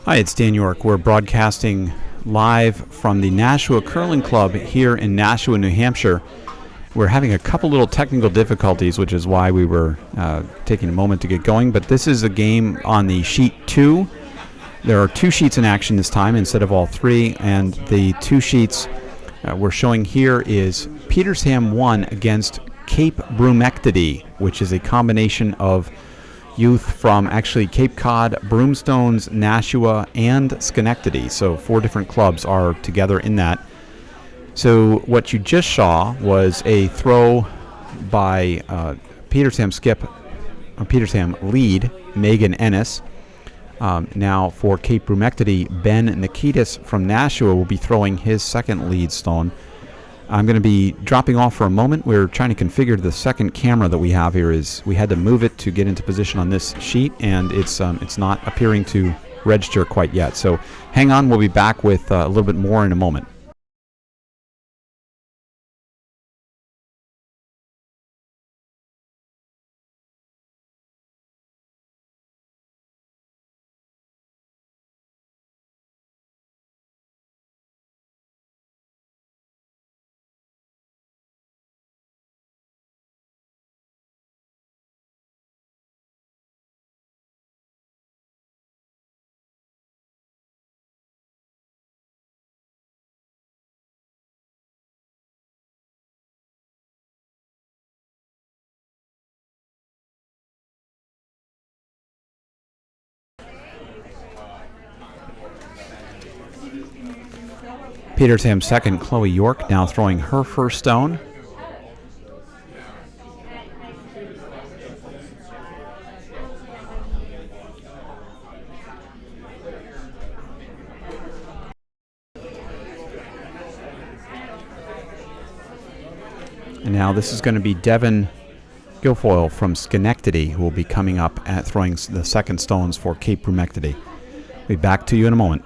Hi, it's Dan York. We're broadcasting live from the Nashua Curling Club here in Nashua, New Hampshire. We're having a couple little technical difficulties, which is why we were taking a moment to get going. But this is a game on the sheet 2. There are 2 sheets in action this time instead of all 3, and the 2 sheets we're showing here is Petersham 1 against Cape Broomectady, which is a combination of youth from actually Cape Cod, Broomstones, Nashua, and Schenectady. So 4 different clubs are together in that. So what you just saw was a throw by Petersham lead, Megan Ennis. Now for Cape Broomectady, Ben Nikitas from Nashua will be throwing his second lead stone. I'm going to be dropping off for a moment. We're trying to configure the second camera that we have here. We had to move it to get into position on this sheet, and it's not appearing to register quite yet. So hang on. We'll be back with a little bit more in a moment. Petersham second, Chloe York, now throwing her first stone. And now this is going to be Devin Guilfoyle from Schenectady, who will be coming up at throwing the second stones for Cape Broomectady. We'll be back to you in a moment.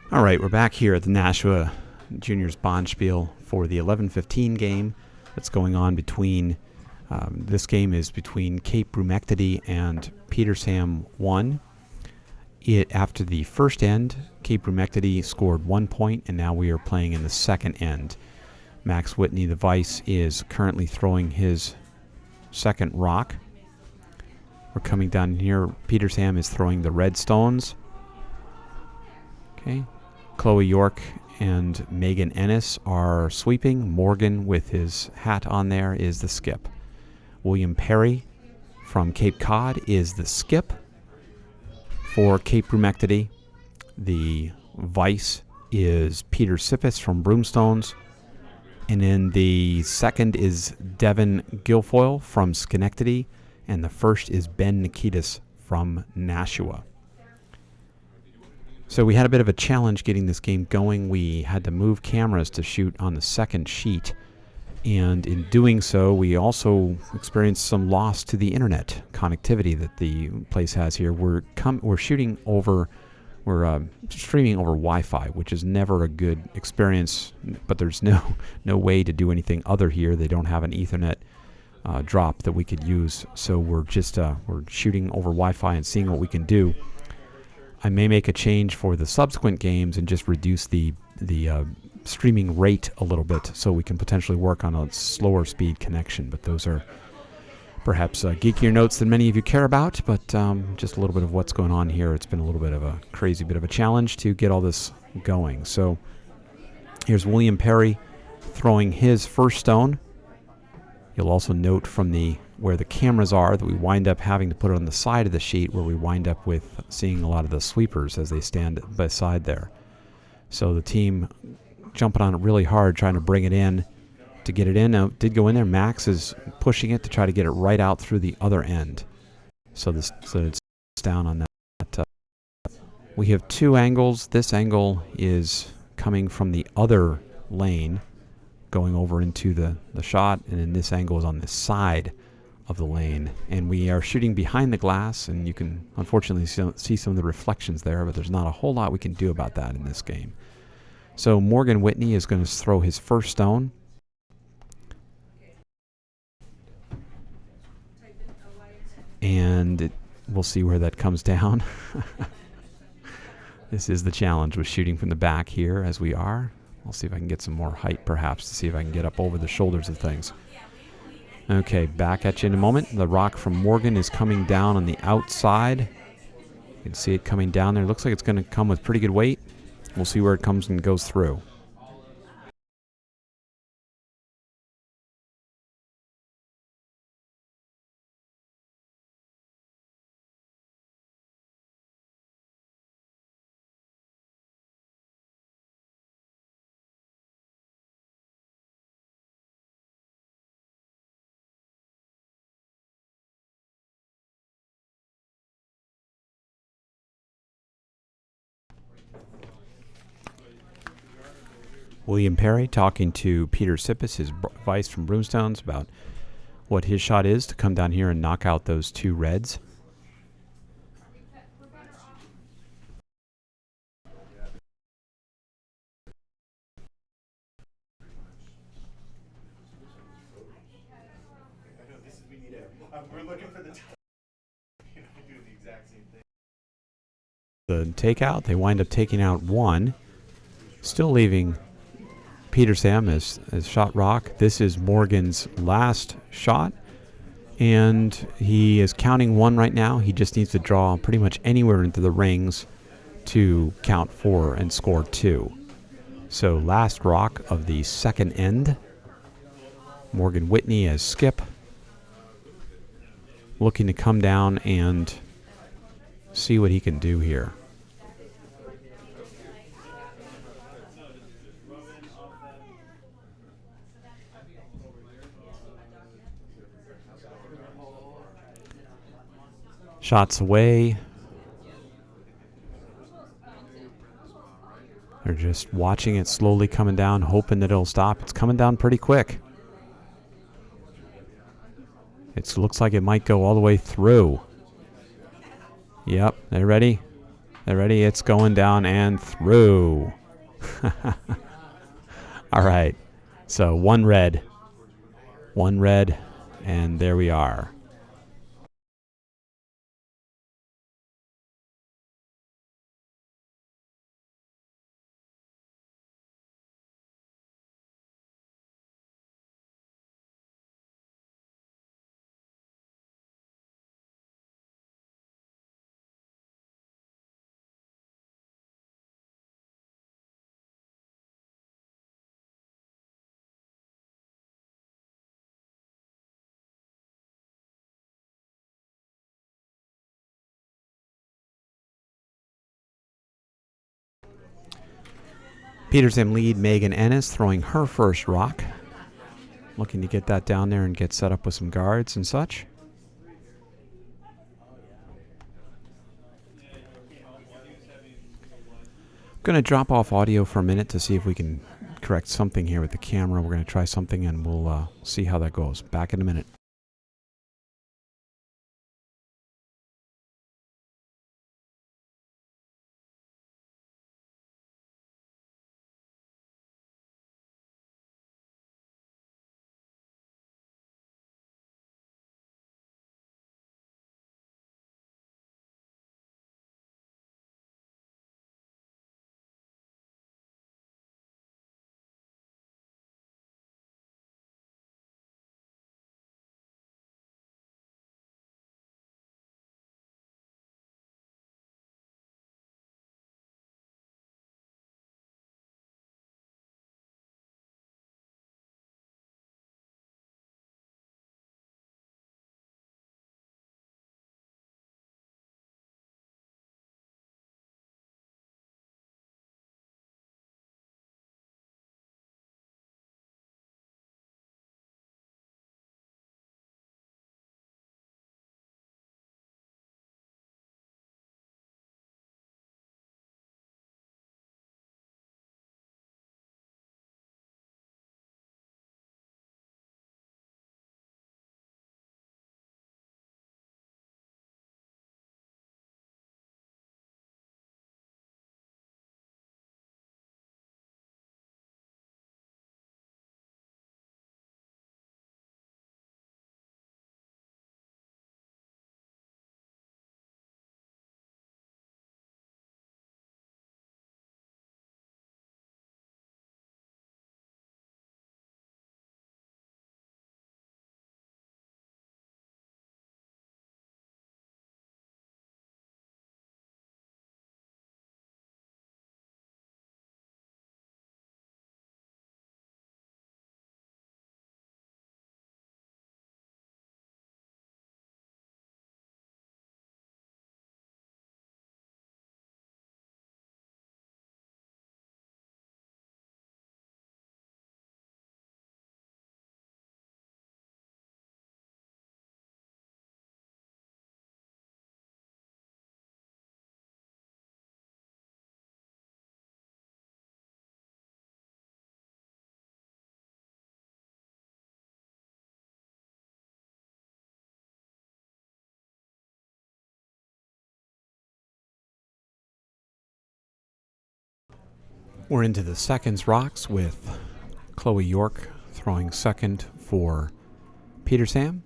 All right, we're back here at the Nashua Juniors Bonspiel for the 11:15 game that's going on between. This game is between Cape Broomectady and Petersham 1. After the first end, Cape Broomectady scored 1 point, and now we are playing in the second end. Max Whitney, the vice, is currently throwing his second rock. We're coming down here. Petersham is throwing the red stones. Okay. Chloe York and Megan Ennis are sweeping. Morgan, with his hat on there, is the skip. William Perry from Cape Cod is the skip for Cape Broomectady. The vice is Peter Sippis from Broomstones. And then the second is Devin Guilfoyle from Schenectady. And the first is Ben Nikitas from Nashua. So we had a bit of a challenge getting this game going. We had to move cameras to shoot on the second sheet. And in doing so, we also experienced some loss to the internet connectivity that the place has here. We're streaming over Wi-Fi, which is never a good experience, but there's no way to do anything other here. They don't have an Ethernet drop that we could use, so we're shooting over Wi-Fi and seeing what we can do. I may make a change for the subsequent games and just reduce the streaming rate a little bit so we can potentially work on a slower speed connection. But those are perhaps geekier notes than many of you care about, but just a little bit of what's going on here. It's been a little bit of a crazy bit of a challenge to get all this going. So here's William Perry throwing his first stone. You'll also note from where the cameras are that we wind up having to put it on the side of the sheet, where we wind up with seeing a lot of the sweepers as they stand beside there. So the team jumping on it really hard, trying to bring it in to get it in. Now, it did go in there. Max is pushing it to try to get it right out through the other end. So it's down on that. We have two angles. This angle is coming from the other lane, going over into the shot, and then this angle is on the side of the lane. And we are shooting behind the glass, and you can unfortunately see some of the reflections there, but there's not a whole lot we can do about that in this game. So Morgan Whitney is going to throw his first stone. And we'll see where that comes down. This is the challenge with shooting from the back here as we are. I'll see if I can get some more height perhaps to see if I can get up over the shoulders of things. Okay, back at you in a moment. The rock from Morgan is coming down on the outside. You can see it coming down there. Looks like it's going to come with pretty good weight. We'll see where it comes and goes through. William Perry talking to Peter Sippis, his vice from Broomstones, about what his shot is to come down here and knock out those two reds. We're looking for the exact same thing. The takeout, they wind up taking out one, still leaving Petersham as shot rock. This is Morgan's last shot, and he is counting one right now. He just needs to draw pretty much anywhere into the rings to count 4 and score 2. So last rock of the second end. Morgan Whitney as skip, looking to come down and see what he can do here. Shots away. They're just watching it slowly coming down, hoping that it'll stop. It's coming down pretty quick. It looks like it might go all the way through. Yep, they're ready. They're ready. It's going down and through. All right. So one red, and there we are. Petersham lead Megan Ennis throwing her first rock. Looking to get that down there and get set up with some guards and such. I'm going to drop off audio for a minute to see if we can correct something here with the camera. We're going to try something and we'll see how that goes. Back in a minute. We're into the seconds rocks with Chloe York throwing second for Petersham.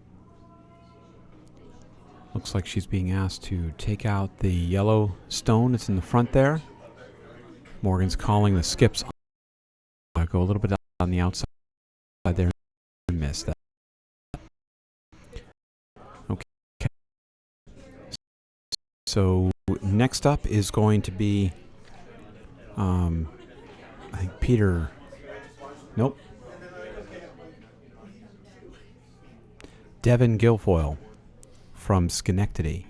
Looks like she's being asked to take out the yellow stone that's in the front there. Morgan's calling the skips. Go a little bit on the outside there and miss that. Okay. So next up is going to be, I think Peter. Nope. Devin Guilfoyle from Schenectady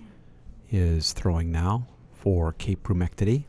is throwing now for Cape Broomectady.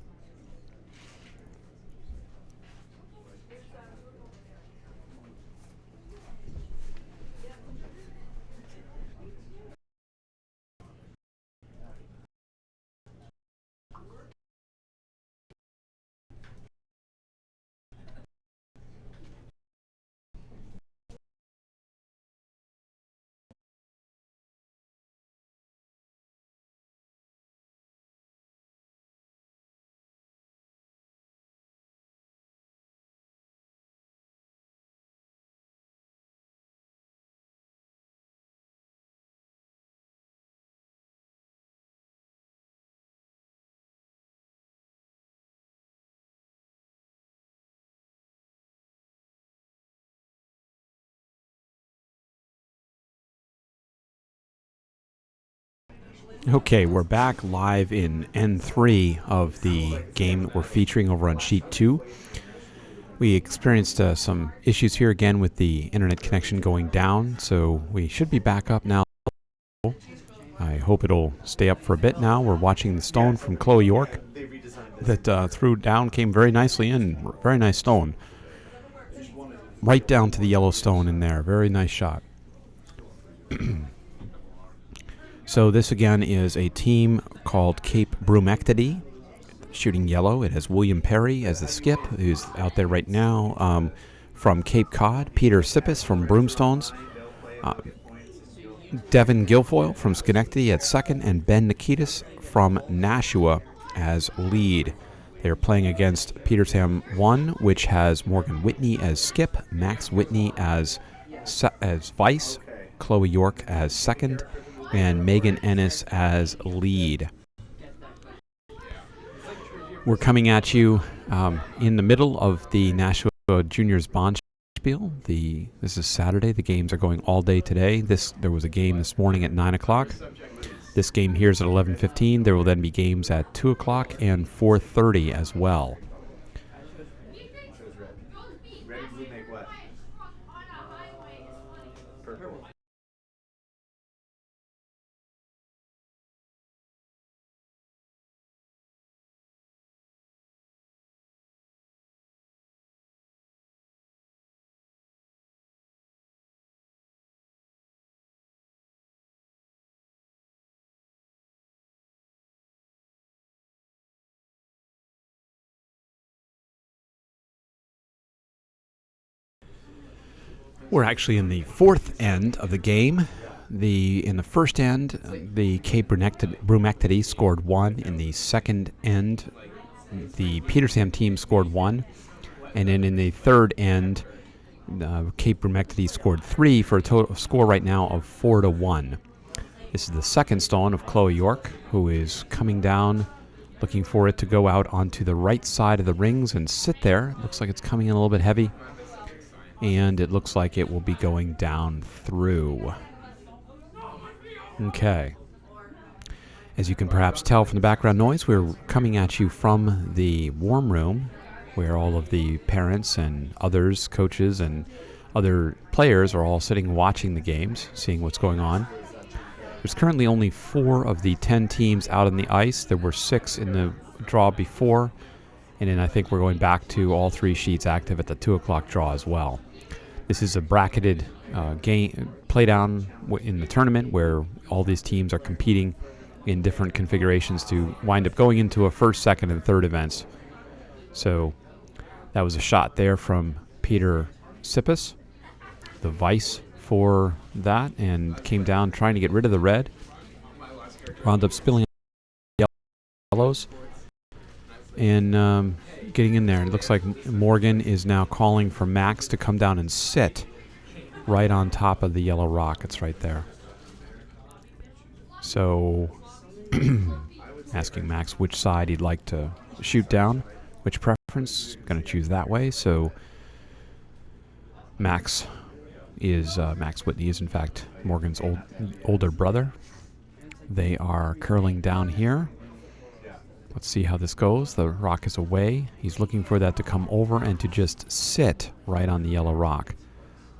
Okay, we're back live in N3 of the game that we're featuring over on Sheet 2. We experienced some issues here again with the internet connection going down, so we should be back up now. I hope it'll stay up for a bit now. We're watching the stone from Chloe York that threw down, came very nicely in. Very nice stone. Right down to the yellow stone in there. Very nice shot. So this again is a team called Cape Broomectady, shooting yellow. It has William Perry as the skip, who's out there right now. From Cape Cod, Peter Sippis from Broomstones, Devin Guilfoyle from Schenectady at second, and Ben Nikitas from Nashua as lead. They are playing against Petersham 1, which has Morgan Whitney as skip, Max Whitney as vice, Chloe York as second, and Megan Ennis as lead. We're coming at you in the middle of the Nashua Juniors Bonspiel. This is Saturday. The games are going all day today. There was a game this morning at 9 o'clock. This game here is at 11:15. There will then be games at 2 o'clock and 4:30 as well. Red, blue, make what? Purple. We're actually in the fourth end of the game. In the first end, the Cape Broomectady scored 1. In the second end, the Petersham team scored 1. And then in the third end, Cape Broomectady scored 3 for a total score right now of 4-1. This is the second stone of Chloe York, who is coming down, looking for it to go out onto the right side of the rings and sit there. Looks like it's coming in a little bit heavy. And it looks like it will be going down through. Okay. As you can perhaps tell from the background noise, we're coming at you from the warm room where all of the parents and others, coaches and other players are all sitting watching the games, seeing what's going on. There's currently only 4 of the 10 teams out on the ice. There were 6 in the draw before. And then I think we're going back to all 3 sheets active at the 2 o'clock draw as well. This is a bracketed game playdown in the tournament where all these teams are competing in different configurations to wind up going into a first, second, and third events. So that was a shot there from Peter Sippis, the vice for that, and came down trying to get rid of the red. Wound up spilling yellows. And getting in there. It looks like Morgan is now calling for Max to come down and sit right on top of the yellow rock. It's right there. So asking Max which side he'd like to shoot down, which preference. Going to choose that way. So Max Whitney is in fact Morgan's older brother. They are curling down here. Let's see how this goes. The rock is away. He's looking for that to come over and to just sit right on the yellow rock.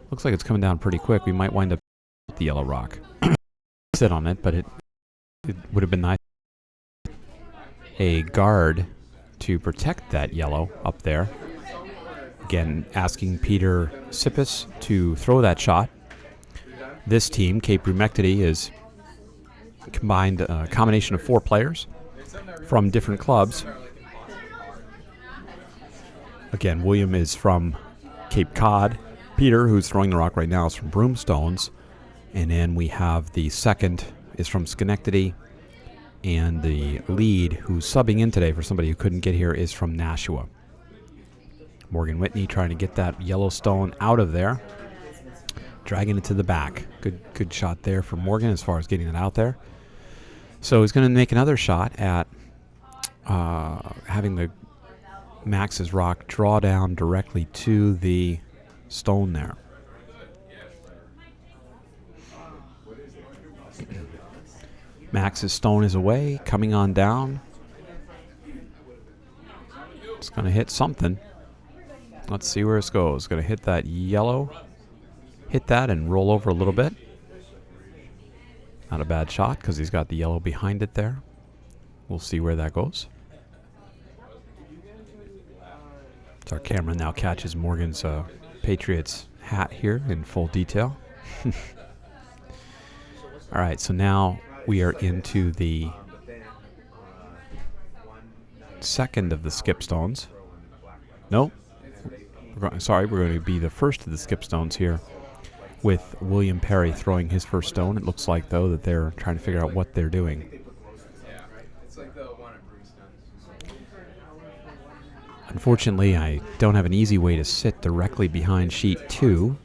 Looks like it's coming down pretty quick. We might wind up with the yellow rock. Sit on it, but it would have been nice. A guard to protect that yellow up there. Again, asking Peter Sippis to throw that shot. This team, Cape Broomectady, is combined a combination of 4 players from different clubs. Again, William is from Cape Cod. Peter, who's throwing the rock right now, is from Broomstones. And then we have the second is from Schenectady. And the lead, who's subbing in today for somebody who couldn't get here, is from Nashua. Morgan Whitney trying to get that yellow stone out of there. Dragging it to the back. Good shot there for Morgan as far as getting it out there. So he's going to make another shot at having the Max's rock draw down directly to the stone there. Max's stone is away, coming on down. It's going to hit something. Let's see where it goes. Going to hit that yellow. Hit that and roll over a little bit. Not a bad shot because he's got the yellow behind it there. We'll see where that goes. So our camera now catches Morgan's Patriots hat here in full detail. All right, so now we are into the second of the skip stones. Nope. We're going to be the first of the skip stones here with William Perry throwing his first stone. It looks like, though, that they're trying to figure out what they're doing. Unfortunately, I don't have an easy way to sit directly behind sheet 2.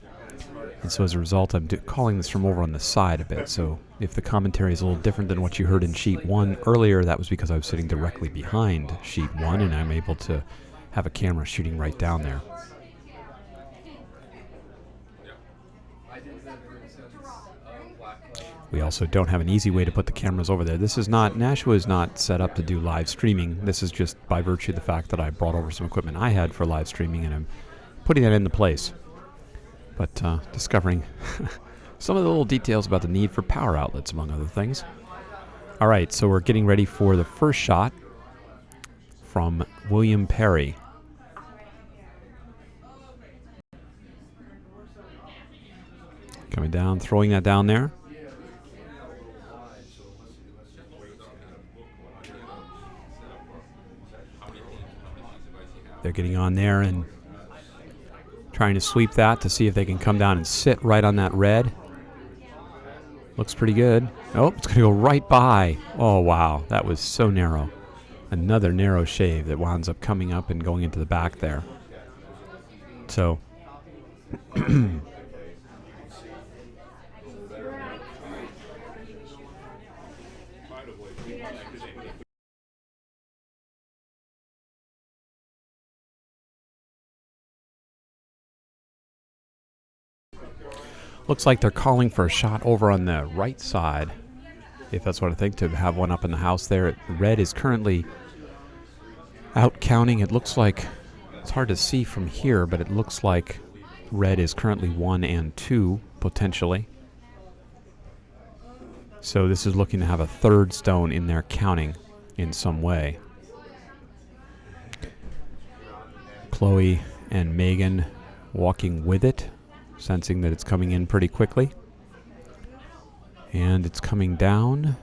And so as a result, I'm calling this from over on the side a bit. So if the commentary is a little different than what you heard in sheet 1 earlier, that was because I was sitting directly behind sheet 1, and I'm able to have a camera shooting right down there. We also don't have an easy way to put the cameras over there. Nashua is not set up to do live streaming. This is just by virtue of the fact that I brought over some equipment I had for live streaming, and I'm putting that into place. But discovering some of the little details about the need for power outlets, among other things. All right, so we're getting ready for the first shot from William Perry. Coming down, throwing that down there. They're getting on there and trying to sweep that to see if they can come down and sit right on that red. Looks pretty good. Oh, it's going to go right by. Oh, wow. That was so narrow. Another narrow shave that winds up coming up and going into the back there. So looks like they're calling for a shot over on the right side, if that's what I think, to have one up in the house there. Red is currently out counting. It looks like, it's hard to see from here, but it looks like red is currently 1 and 2, potentially. So this is looking to have a third stone in there counting in some way. Chloe and Megan walking with it, sensing that it's coming in pretty quickly. And it's coming down.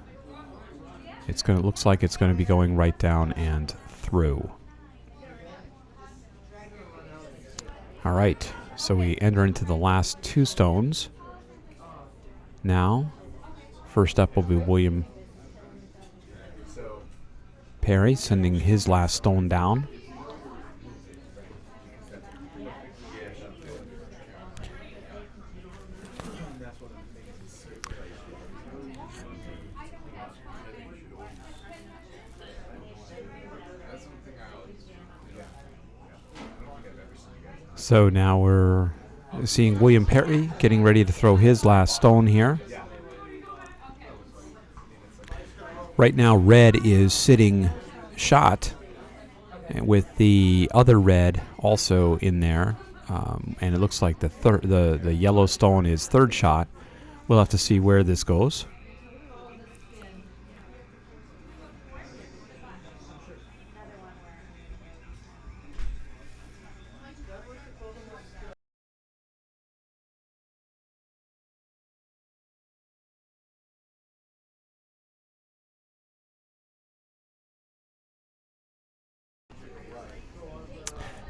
Looks like it's going to be going right down and through. All right, so we enter into the last 2 stones. Now, first up will be William Perry sending his last stone down. So now we're seeing William Perry getting ready to throw his last stone here. Right now, red is sitting shot with the other red also in there, and it looks like the yellow stone is third shot. We'll have to see where this goes.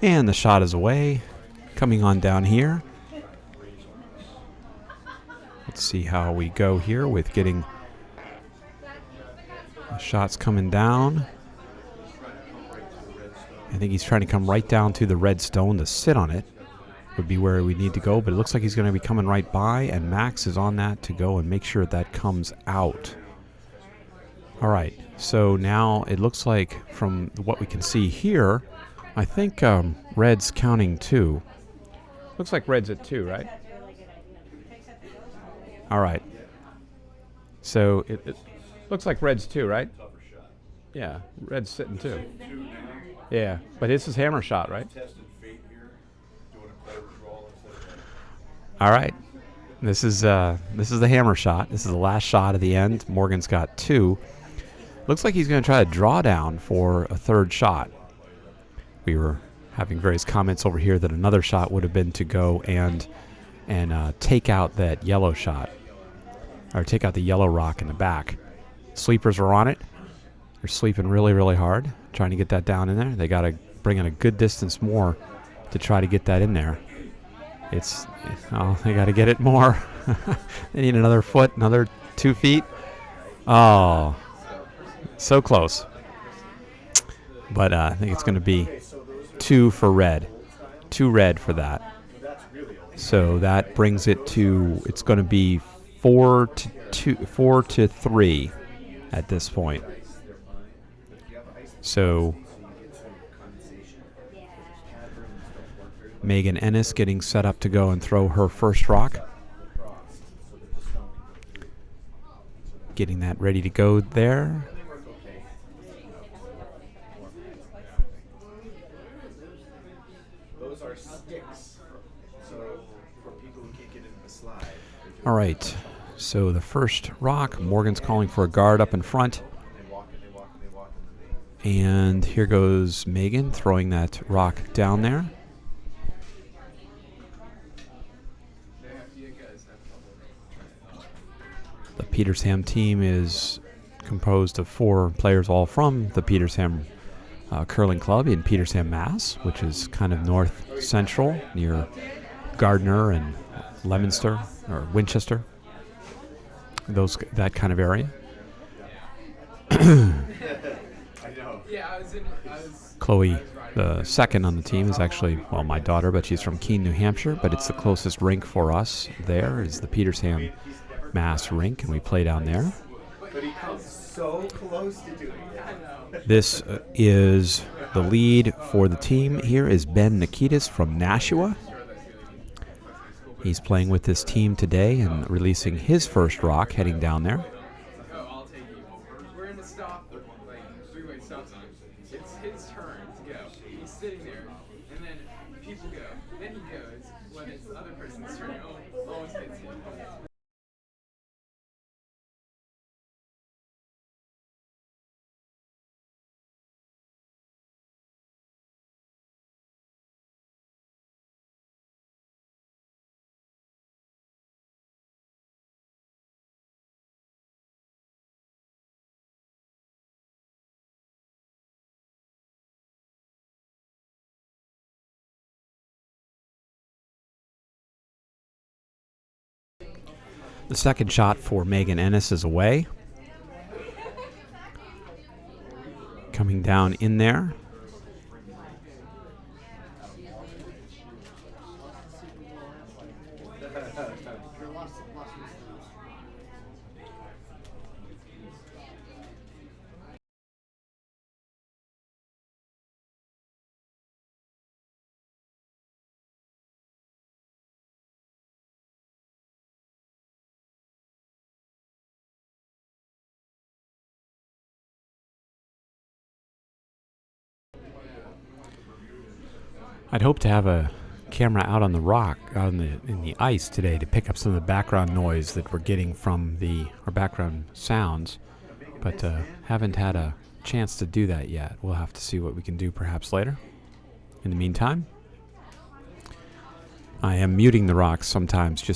And the shot is away. Coming on down here. Let's see how we go here with getting the shots coming down. I think he's trying to come right down to the red stone to sit on it. Would be where we need to go, but it looks like he's going to be coming right by, and Max is on that to go and make sure that comes out. All right, so now it looks like from what we can see here, I think red's counting 2. Looks like red's at 2, right? All right. So Looks like red's 2, right? Yeah, red's sitting 2. Yeah, but this is hammer shot, right? All right. This is the hammer shot. This is the last shot of the end. Morgan's got 2. Looks like he's going to try to draw down for a 3rd shot. We were having various comments over here that another shot would have been to go and take out that yellow shot, or take out the yellow rock in the back. Sleepers are on it. They're sleeping really, really hard, trying to get that down in there. They got to bring in a good distance more to try to get that in there. They got to get it more. They need another foot, another 2 feet. Oh, so close. But I think it's going to be 2 for red. 2 red for that. So that brings it to, it's going to be 4 to 3 at this point. So Megan Ennis getting set up to go and throw her first rock. Getting that ready to go there. Those are sticks. So for people who can't get into the slide. All right. So the first rock, Morgan's calling for a guard up in front. And here goes Megan throwing that rock down there. The Petersham team is composed of 4 players, all from the Petersham Curling Club in Petersham, Mass., which is kind of north central near Gardner and Leominster or Winchester. That kind of area. Chloe, the second on the team, is actually, well, my daughter, but she's from Keene, New Hampshire, but it's the closest rink for us there is the Petersham, Mass. Rink, and we play down there. But he comes so close to doing it. This is the lead for the team here is Ben Nikitas from Nashua. He's playing with this team today and releasing his first rock, heading down there. We're in the stop, like 3-way stop sign. It's his turn to go. He's sitting there, and then people go. Then he goes when it's the other person's turn. Always hits him. The second shot for Megan Ennis is away. Coming down in there. I'd hope to have a camera out on the rock, in the ice today to pick up some of the background noise that we're getting from our background sounds, but haven't had a chance to do that yet. We'll have to see what we can do perhaps later. In the meantime, I am muting the rocks sometimes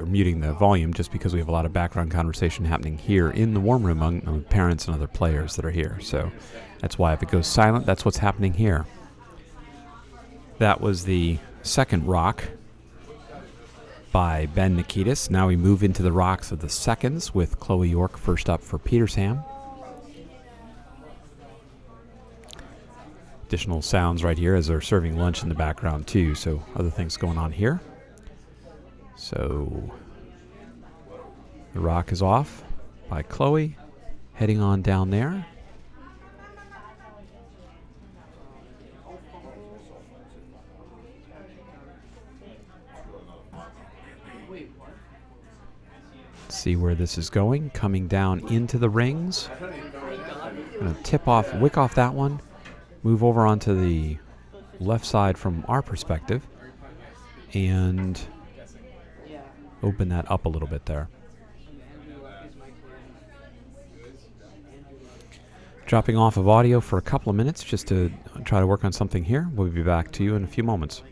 muting the volume just because we have a lot of background conversation happening here in the warm room among parents and other players that are here. So that's why if it goes silent, that's what's happening here. That was the second rock by Ben Nikitas. Now we move into the rocks of the seconds with Chloe York first up for Petersham. Additional sounds right here as they're serving lunch in the background too, so other things going on here. So the rock is off by Chloe, heading on down there. see where this is going. Coming down into the rings. Gonna wick off that one. Move over onto the left side from our perspective. And open that up a little bit there. Dropping off of audio for a couple of minutes just to try to work on something here. We'll be back to you in a few moments.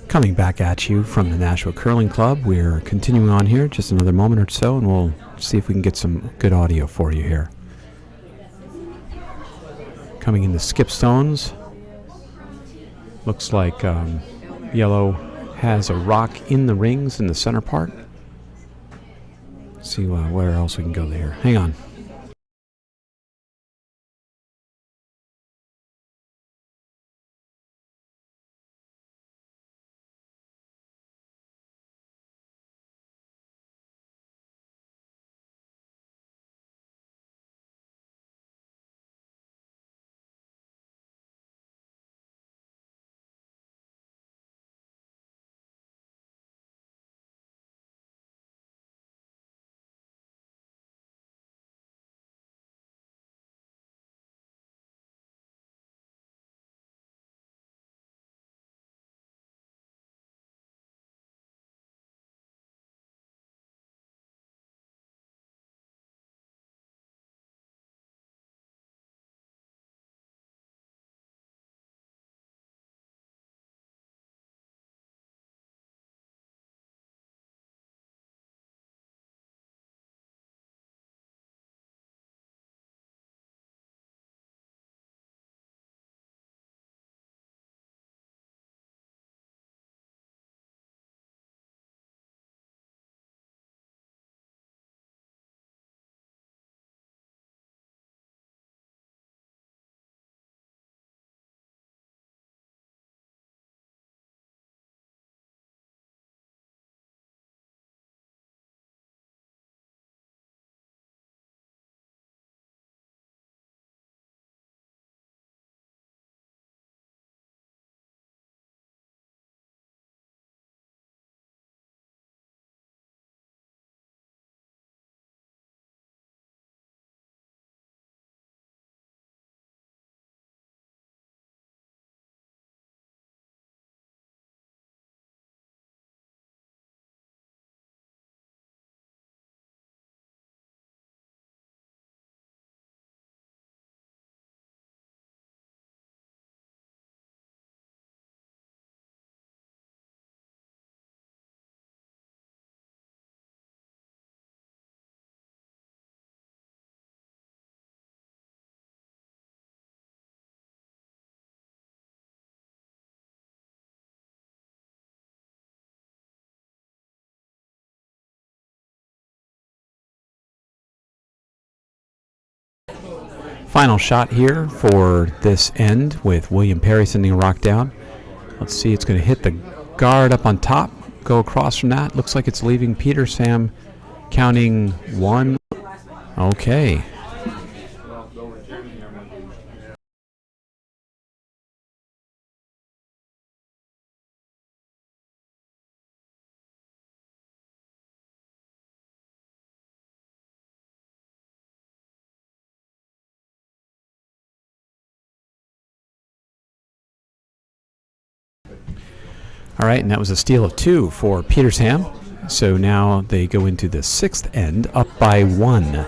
Coming back at you from the Nashua Curling Club. We're continuing on here, just another moment or so, and we'll see if we can get some good audio for you here. Coming into skip stones. Looks like yellow has a rock in the rings in the center part. See where else we can go there. Hang on. Final shot here for this end with William Perry sending a rock down. Let's see, it's going to hit the guard up on top, go across from that. Looks like it's leaving Petersham counting one. Okay. All right, and that was a steal of 2 for Petersham. So now they go into the 6th end, up by 1.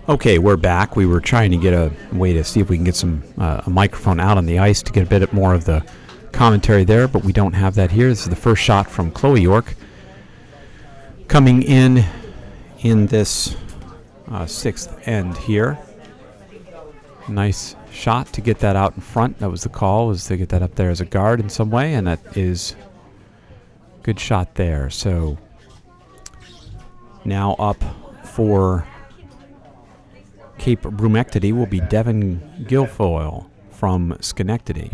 Okay, we're back. We were trying to get a way to see if we can get a microphone out on the ice to get a bit more of the commentary there, but we don't have that here. This is the first shot from Chloe York coming in this sixth end here. Nice shot to get that out in front. That was the call, was to get that up there as a guard in some way, and that is good shot there. So now up for Cape Broomectady will be Devin Guilfoyle from Schenectady.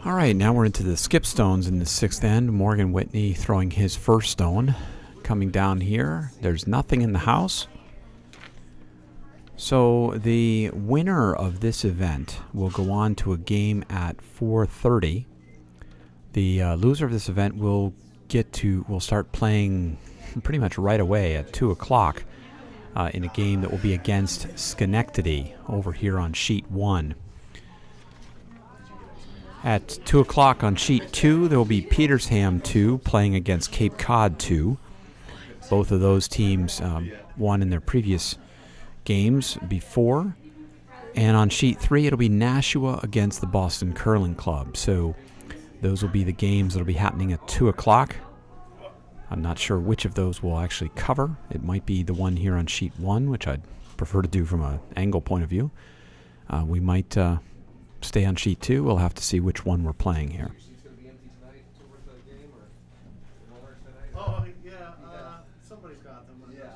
All right, now we're into the skip stones in the sixth end. Morgan Whitney throwing his first stone. Coming down here, there's nothing in the house. So the winner of this event will go on to a game at 4:30. The loser of this event will start playing pretty much right away at 2 o'clock in a game that will be against Schenectady over here on sheet 1. At 2 o'clock on sheet 2, there will be Petersham 2 playing against Cape Cod 2. Both of those teams won in their previous games before. And on sheet 3, it'll be Nashua against the Boston Curling Club. So those will be the games that will be happening at 2 o'clock. I'm not sure which of those we'll actually cover. It might be the one here on sheet 1, which I'd prefer to do from an angle point of view. We might stay on sheet 2. We'll have to see which one we're playing here. Oh, yeah, somebody's got them. Yeah.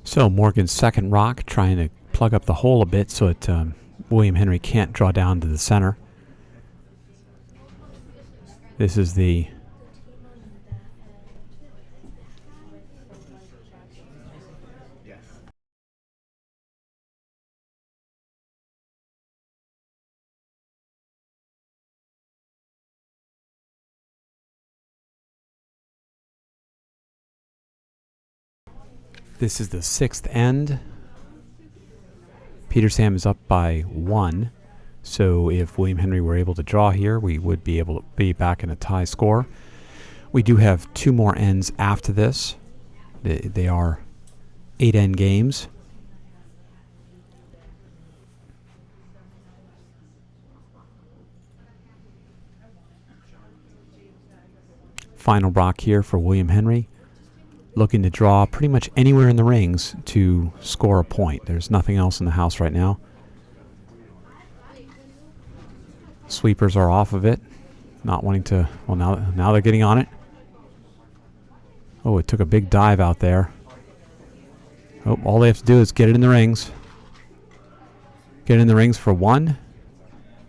So Morgan's second rock, trying to plug up the hole a bit so that William Henry can't draw down to the center. This is the Yes. This is the sixth end. Petersham is up by 1. So if William Henry were able to draw here, we would be able to be back in a tie score. We do have 2 more ends after this. They are 8-end games. Final rock here for William Henry. Looking to draw pretty much anywhere in the rings to score a point. There's nothing else in the house right now. Sweepers are off of it. Not wanting to... Well, now they're getting on it. Oh, it took a big dive out there. Oh, all they have to do is get it in the rings. Get it in the rings for 1.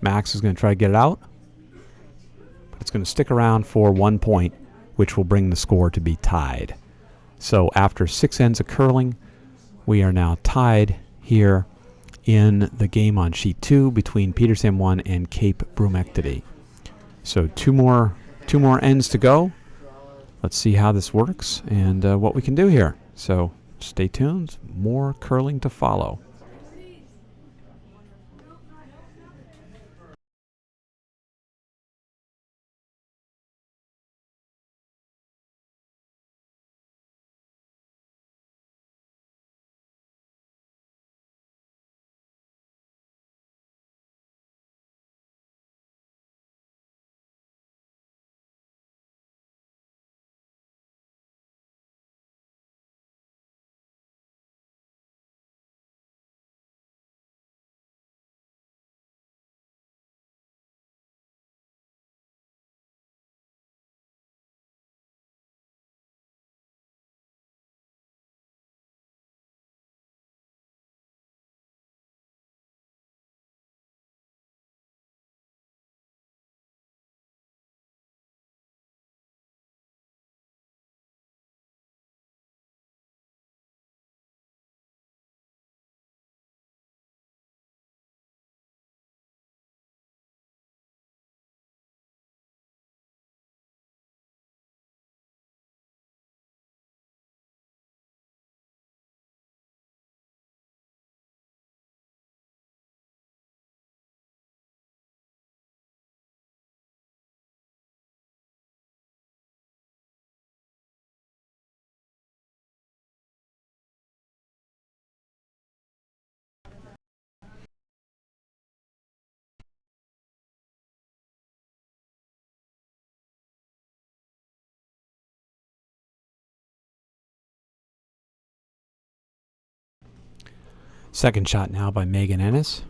Max is going to try to get it out. But it's going to stick around for 1 point, which will bring the score to be tied. So after 6 ends of curling, we are now tied here in the game on sheet 2 between Petersham 1 and Cape Broomectady. So two more ends to go. Let's see how this works and what we can do here. So stay tuned. More curling to follow. Second shot now by Megan Ennis.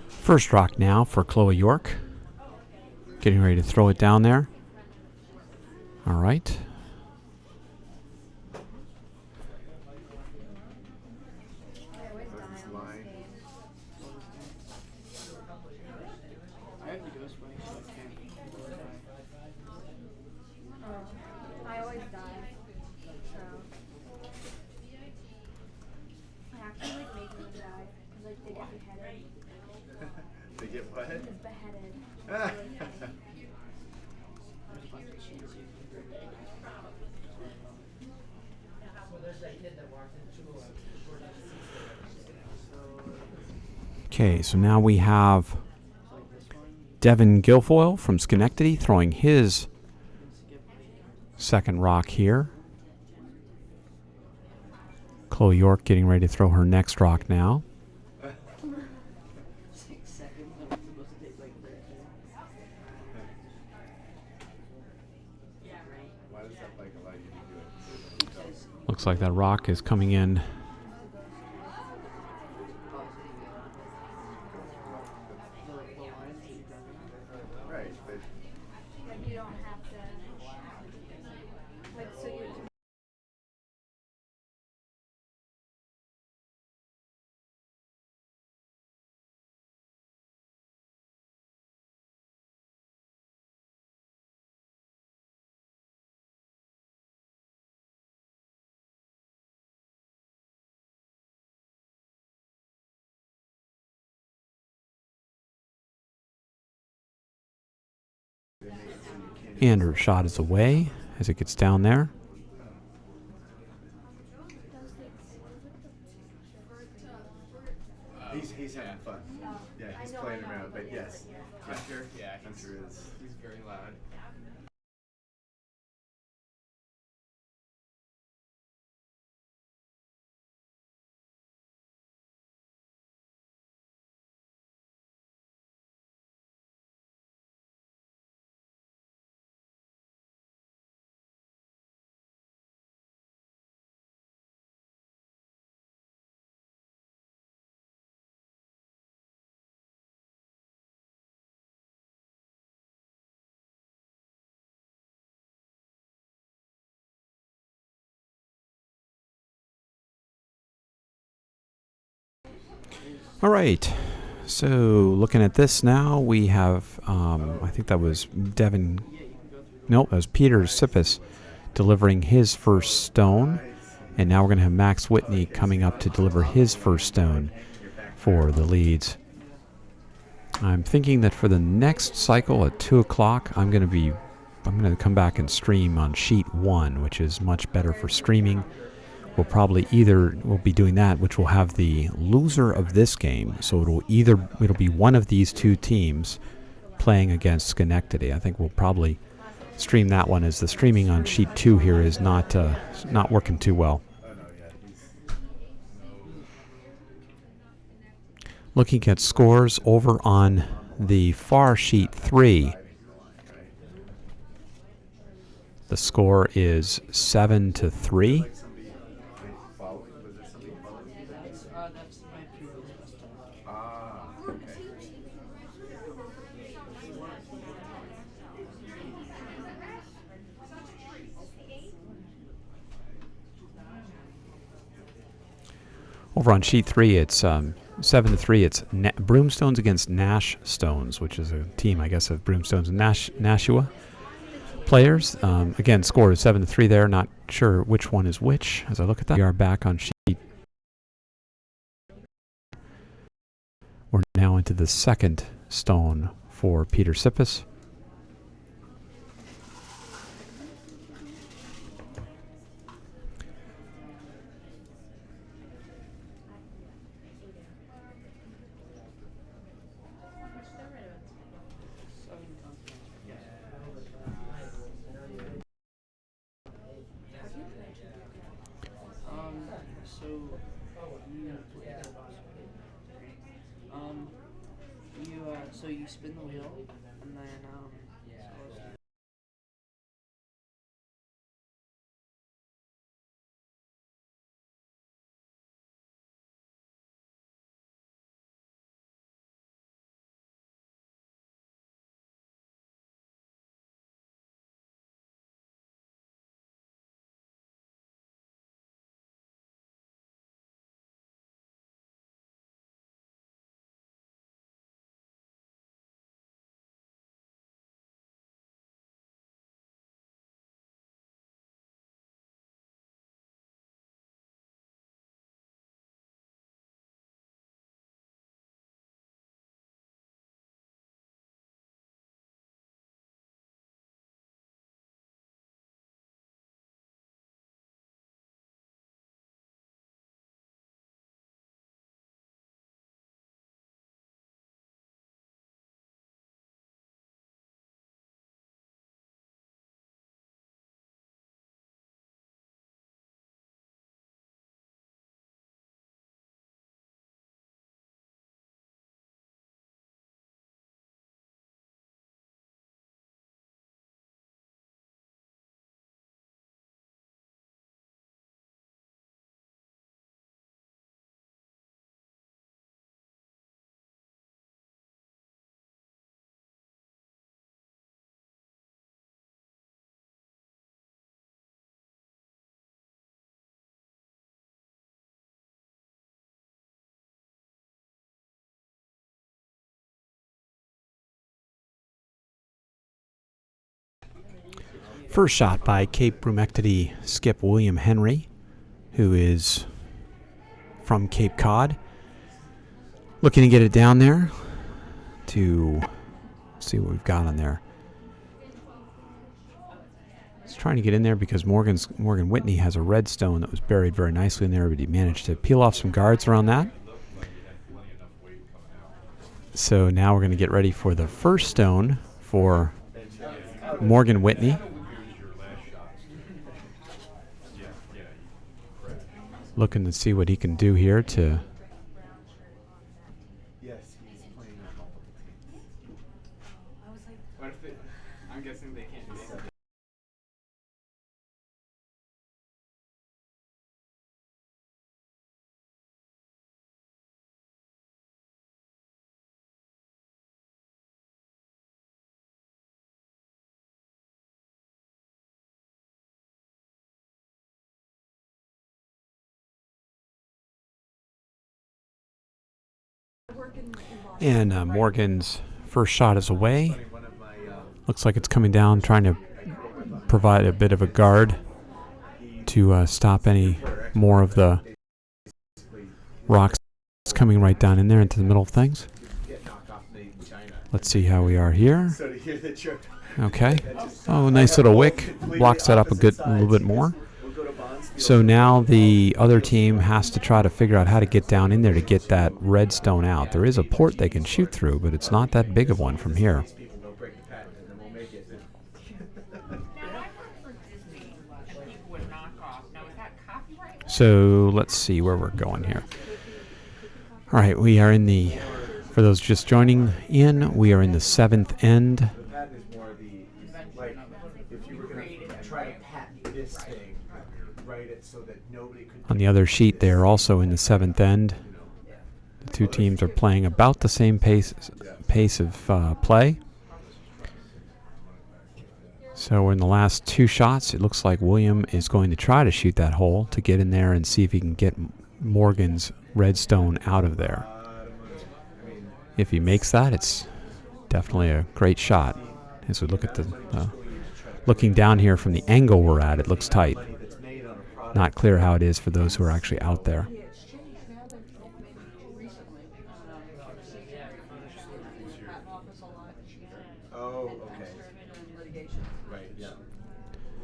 First rock now for Chloe York. Getting ready to throw it down there. All right. I have the ghost bunny, so I can't. I always die. So I actually like making them die because like they get beheaded. They get what? It's beheaded. There's a bunch of cheese. Okay, so now we have Devin Guilfoyle from Schenectady throwing his second rock here. Chloe York getting ready to throw her next rock now. 6 seconds. I'm supposed to take like 13. Why does that bike allow you to do it? Looks like that rock is coming in. Right, but Like you don't have to. Like so you. And her shot is away as it gets down there. he's having fun. Yeah, he's playing around, but yes. Hunter, yeah, Hunter is. he's very loud. All right. So looking at this now, we have, I think that was Devin, nope, that was Peter Sippis delivering his first stone. And now we're going to have Max Whitney coming up to deliver his first stone for the leads. I'm thinking that for the next cycle at 2 o'clock, I'm going to come back and stream on sheet 1, which is much better for streaming. We'll be doing that, which will have the loser of this game. So it'll be one of these two teams playing against Schenectady. I think we'll probably stream that one, as the streaming on sheet 2 here is not working too well. Looking at scores over on the far sheet 3. The score is 7-3. Somebody following? Was there somebody following you there? That's my previous customer. Ah, okay. Over on sheet 3, it's 7-3. It's Broomstones against Nash Stones, which is a team, I guess, of Broomstones and Nashua players. Again, score is 7-3 there. Not sure which one is which as I look at that. We are back on sheet. We're now into the second stone for Peter Sippis. So you spin the wheel, and then First shot by Cape Broomectady skip William Henry, who is from Cape Cod. Looking to get it down there to see what we've got on there. He's trying to get in there because Morgan Whitney has a red stone that was buried very nicely in there, but he managed to peel off some guards around that. So now we're going to get ready for the first stone for Morgan Whitney. Looking to see what he can do here to... Yes, he's playing on multiple teams. What if it, I'm guessing they can't do that. And Morgan's first shot is away. Looks like it's coming down, trying to provide a bit of a guard to stop any more of the rocks coming right down in there into the middle of things. Let's see how we are here. Okay. Oh, nice little wick. Blocks that up a little bit more. So now the other team has to try to figure out how to get down in there to get that red stone out. There is a port they can shoot through, but it's not that big of one from here. So let's see where we're going here. All right, we are in the, for those just joining in, we are in the 7th end. The patent is more the, like, if you were going to try to patent this thing, write it so that nobody could. On the other sheet, they are also in the 7th end. The two teams are playing about the same pace of play. So we're in the last 2 shots. It looks like William is going to try to shoot that hole to get in there and see if he can get Morgan's redstone out of there. If he makes that, it's definitely a great shot. As we look at the, looking down here from the angle we're at, it looks tight. Not clear how it is for those who are actually out there. Oh, okay. Right, yeah.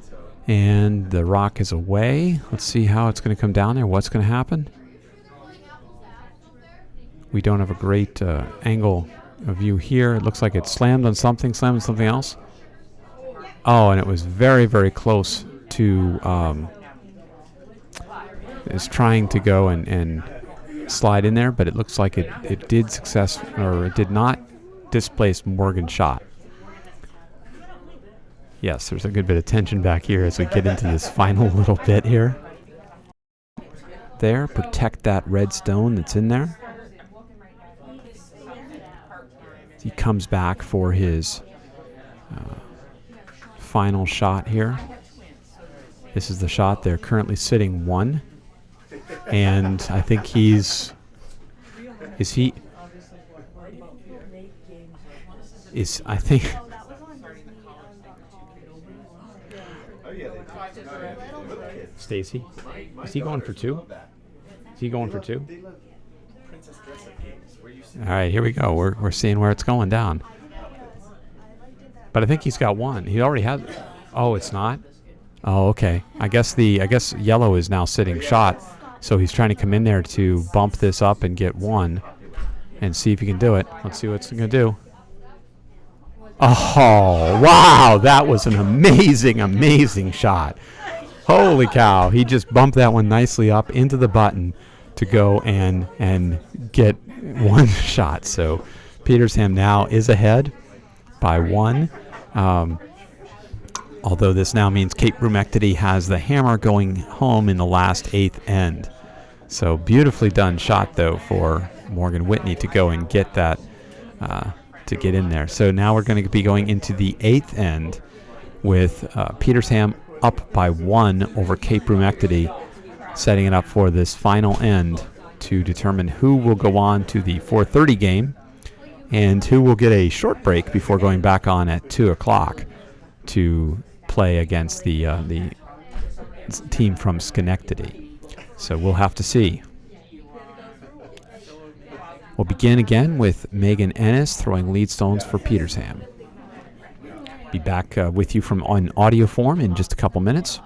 So. And the rock is away. Let's see how it's going to come down there. What's going to happen? We don't have a great angle of view here. It looks like it slammed on something else. Oh, and it was very, very close to is trying to go and slide in there, but it looks like it did not displace Morgan's shot. Yes, there's a good bit of tension back here as we get into this final little bit here. There, protect that red stone that's in there. He comes back for his final shot here. This is the shot. They're currently sitting 1. And I think he's... I think... Stacy, is he going for 2? Is he going for 2? All right, here we go. We're seeing where it's going down. But I think he's got 1. He already has. Oh, it's not. Oh, okay. I guess yellow is now sitting shot, so he's trying to come in there to bump this up and get 1, and see if he can do it. Let's see what it's going to do. Oh, wow! That was an amazing, amazing shot. Holy cow! He just bumped that one nicely up into the button to go and get 1 shot. So Petersham now is ahead by 1. Although this now means Cape Broomectady has the hammer going home in the last 8th end. So beautifully done shot, though, for Morgan Whitney to go and get that, to get in there. So now we're going to be going into the 8th end with Petersham up by 1 over Cape Broomectady, setting it up for this final end to determine who will go on to the 4:30 game and who will get a short break before going back on at 2 o'clock to play against the team from Schenectady. So we'll have to see. We'll begin again with Megan Ennis throwing lead stones for Petersham. Be back with you from on audio form in just a couple minutes.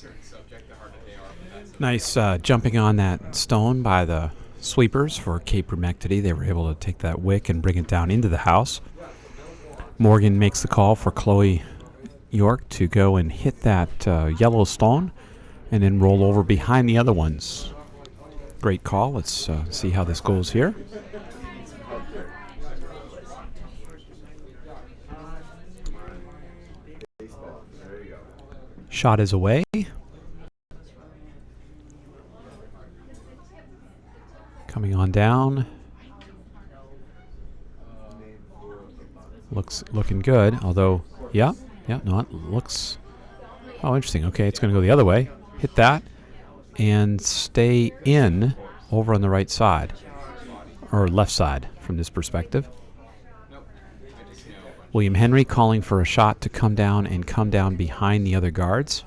certain subject, the harder they are for that subject. Nice jumping on that stone by the sweepers for Cape Broomectady. They were able to take that wick and bring it down into the house. Morgan makes the call for Chloe York to go and hit that yellow stone and then roll over behind the other ones. Great call. Let's see how this goes here. Shot is away. Coming on down. Looking good, although, no, it looks, interesting. Okay, it's going to go the other way. Hit that and stay in over on the right side, or left side from this perspective. William Henry calling for a shot to come down behind the other guards.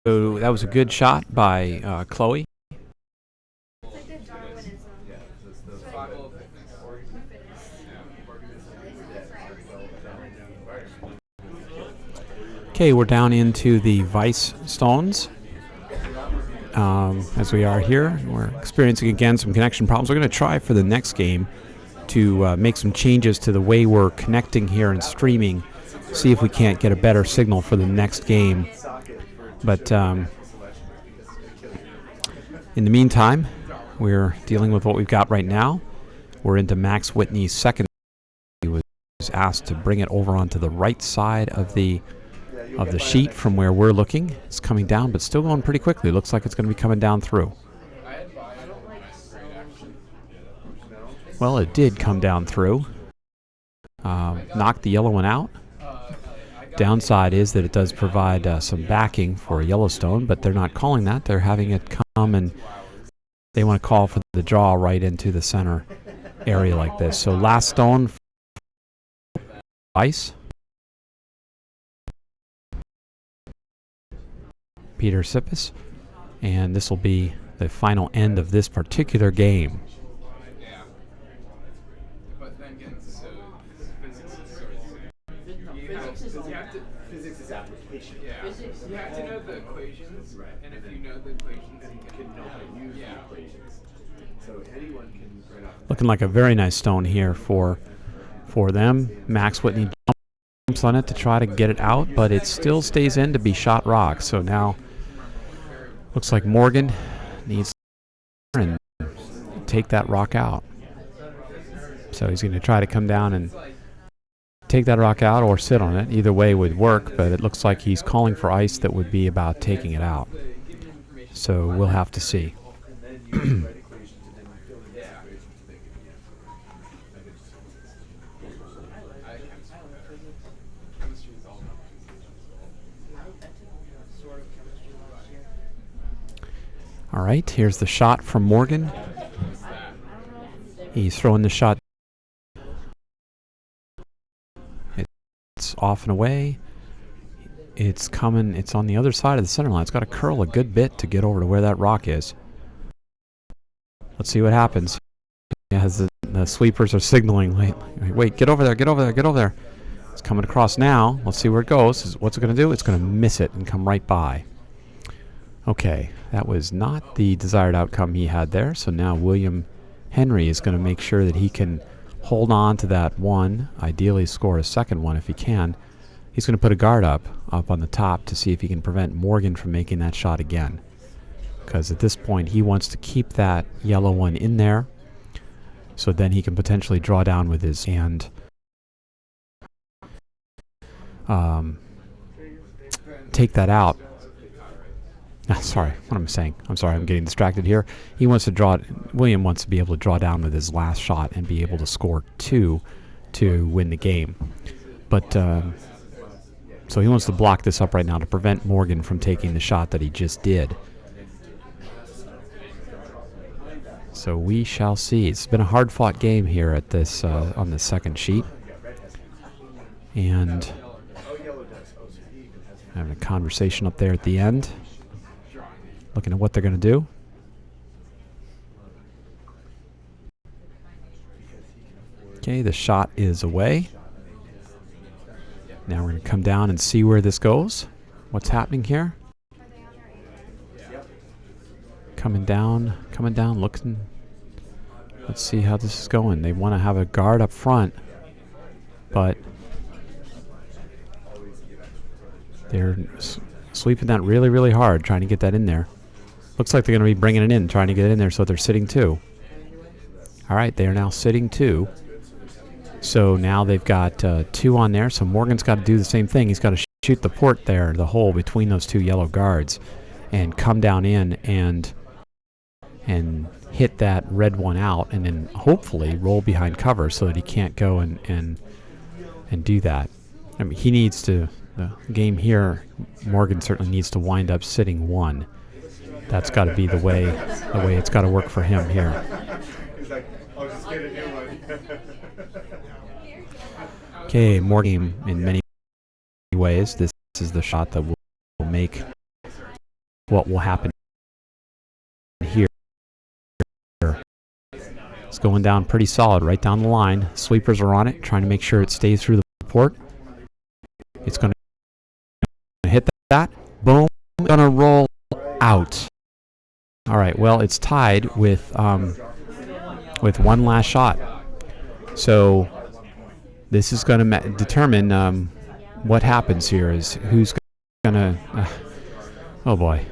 So that was a good shot by Chloe. It's like the Darwinism. Survival of the fittest. Okay, we're down into the Vice stones. As we are here, we're experiencing again some connection problems. We're going to try for the next game to make some changes to the way we're connecting here and streaming. See if we can't get a better signal for the next game. But in the meantime, we're dealing with what we've got right now. We're into Max Whitney's second. He was asked to bring it over onto the right side of the sheet from where we're looking. It's coming down, but still going pretty quickly. Looks like it's going to be coming down through. Well, it did come down through. Knocked the yellow one out. Downside is that it does provide some backing for Yellowstone, but they're not calling that. They're having it come, and they want to call for the draw right into the center area like this. So last stone, Ice. Peter Sippis, and this will be the final end of this particular game. Yeah. But then again, so physics is sort of Physics is application. yeah. You have to know the equations, and if you know the equations, Then you can know how to use the equations. So anyone can write off. Looking like a very nice stone here for them. Max Whitney jumps on it to try to get it out, but it still stays in to be shot rock. So now looks like Morgan needs to take that rock out. So he's going to try to come down and take that rock out or sit on it. Either way would work, but it looks like he's calling for ice that would be about taking it out. So we'll have to see. All right, here's the shot from Morgan. He's throwing the shot. It's off and away. It's coming. It's on the other side of the center line. It's got to curl a good bit to get over to where that rock is. Let's see what happens. As the sweepers are signaling, wait, get over there, get over there, get over there. It's coming across now. Let's see where it goes. What's it going to do? It's going to miss it and come right by. Okay, that was not the desired outcome he had there. So now William Henry is going to make sure that he can hold on to that one, ideally score a second one if he can. He's going to put a guard up on the top to see if he can prevent Morgan from making that shot again. Because at this point he wants to keep that yellow one in there so then he can potentially draw down with his hand. Take that out. Sorry, what am I saying? I'm sorry, I'm getting distracted here. He wants to draw. William wants to be able to draw down with his last shot and be able to score 2 to win the game. But so he wants to block this up right now to prevent Morgan from taking the shot that he just did. So we shall see. It's been a hard-fought game here at this on the second sheet, and having a conversation up there at the end, looking at what they're going to do. Okay, the shot is away. Now we're going to come down and see where this goes. What's happening here? Coming down, looking. Let's see how this is going. They want to have a guard up front, but they're sweeping that really, really hard, trying to get that in there. Looks like they're going to be bringing it in, trying to get it in there, so they're sitting 2. All right, they are now sitting 2. So now they've got 2 on there, so Morgan's got to do the same thing. He's got to shoot the port there, the hole between those 2 yellow guards, and come down in and hit that red one out, and then hopefully roll behind cover so that he can't go and do that. I mean, he needs to, the game here, Morgan certainly needs to wind up sitting 1. That's got to be the way it's got to work for him here. He's like, I'll just get a new one. Okay, Morgan in many ways. This is the shot that will make what will happen here. It's going down pretty solid, right down the line. Sweepers are on it, trying to make sure it stays through the port. It's going to hit that. Boom. Going to roll out. All right, well, it's tied with one last shot. So this is going to determine what happens here, is who's going to... oh, boy.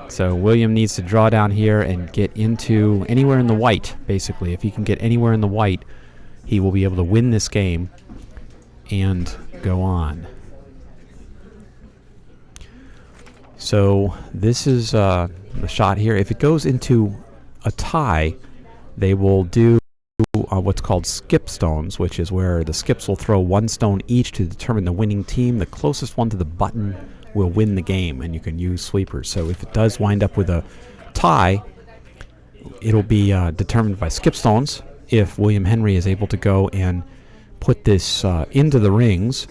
So William needs to draw down here and get into anywhere in the white, basically. If he can get anywhere in the white, he will be able to win this game and go on. So this is the shot here. If it goes into a tie, they will do what's called skip stones, which is where the skips will throw 1 stone each to determine the winning team. The closest one to the button will win the game, and you can use sweepers. So if it does wind up with a tie, it'll be determined by skip stones. If William Henry is able to go and put this into the rings,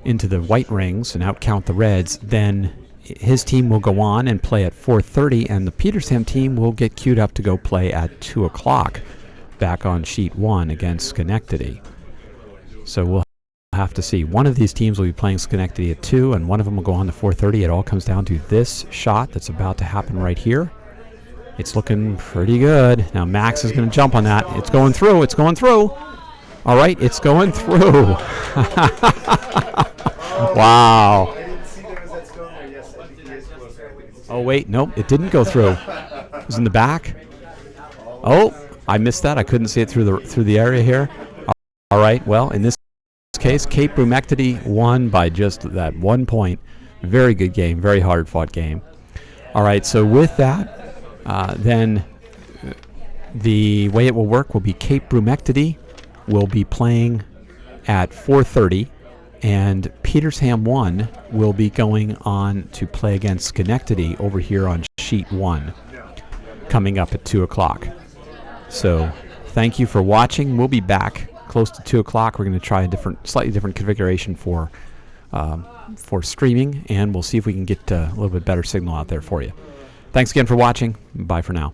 into the white rings, and outcount the reds, then his team will go on and play at 4:30, and the Petersham team will get queued up to go play at 2 o'clock back on sheet 1 against Schenectady. So we'll have to see. One of these teams will be playing Schenectady at 2, and one of them will go on to 4:30. It all comes down to this shot that's about to happen right here. It's looking pretty good. Now Max is going to jump on that. It's going through. It's going through. All right, it's going through. Wow. Oh, wait. Nope, it didn't go through. It was in the back. Oh, I missed that. I couldn't see it through the area here. All right, well, in this case, Cape Broomectady won by just that 1 point. Very good game, very hard-fought game. All right, so with that, then the way it will work will be Cape Broomectady will be playing at 4:30, and Petersham 1 will be going on to play against Schenectady over here on sheet 1, coming up at 2 o'clock. So thank you for watching. We'll be back close to 2 o'clock. We're going to try a slightly different configuration for streaming, and we'll see if we can get a little bit better signal out there for you. Thanks again for watching. Bye for now.